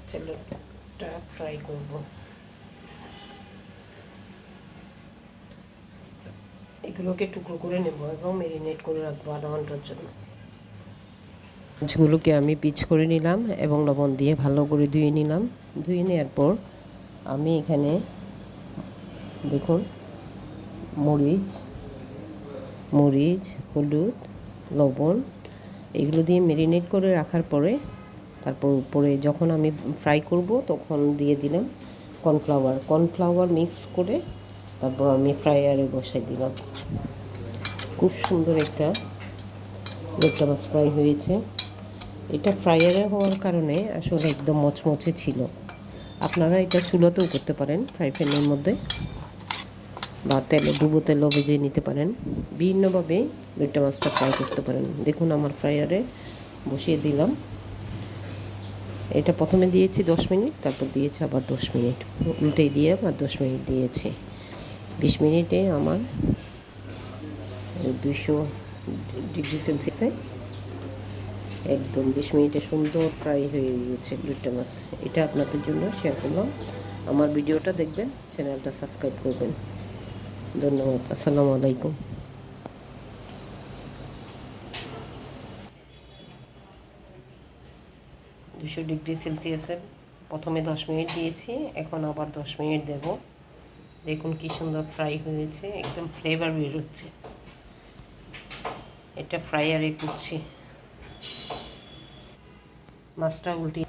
কাঁচালটা fry করব। এগুলোকে টুকরো করে নেব এবং ম্যারিনেট করে রাখবো আধা ঘন্টার জন্য। মাছগুলোকে আমি পিচ করে নিলাম এবং লবণ দিয়ে ভালো করে ধুয়ে নিলাম। ধুয়ে নেওয়ার পর আমি এখানে দেখুন মরিচ, হলুদ, লবণ এগুলো দিয়ে ম্যারিনেট করে রাখার পরে তারপর উপরে যখন আমি ফ্রাই করব তখন দিয়ে দিলাম কর্নফ্লাওয়ার মিক্স করে তারপর আমি ফ্রায়ারে বসাই দিলাম। খুব সুন্দর একটা লেট্টা মাছ ফ্রাই হয়েছে। এটা ফ্রায়ারে হওয়ার কারণে আসলে একদম মচমচে ছিল। আপনারা এটা চুলাতেও করতে পারেন, ফ্রাই প্যানের মধ্যে, বা ডুবো তেলও ভেজে নিতে পারেন। বিভিন্নভাবে লেট্টা মাছটা ফ্রাই করতে পারেন। দেখুন আমার ফ্রায়ারে বসিয়ে দিলাম। এটা প্রথমে দিয়েছি 10 মিনিট, তারপর দিয়েছি আবার 10 মিনিট, উল্টে দিয়ে আবার 10 মিনিট দিয়েছি। 20 মিনিটে আমার 200 ডিগ্রি সেলসিয়াসে একদম 20 মিনিটে সুন্দর ফ্রাই হয়ে গিয়েছে লেট্টা মাছ। এটা আপনাদের জন্য শেয়ার করলাম। আমার ভিডিওটা দেখবেন, চ্যানেলটা সাবস্ক্রাইব করবেন। ধন্যবাদ। আসসালামু আলাইকুম। 200 ডিগ্রি সেলসিয়াসে প্রথমে 10 মিনিট দিয়েছি, এখন আবার 10 মিনিট দেব। দেখুন কি সুন্দর ফ্রাই হয়েছে, একদম ফ্লেভার বের হচ্ছে। এটা ফ্রায়ারে করছি। মাছটা উল্টে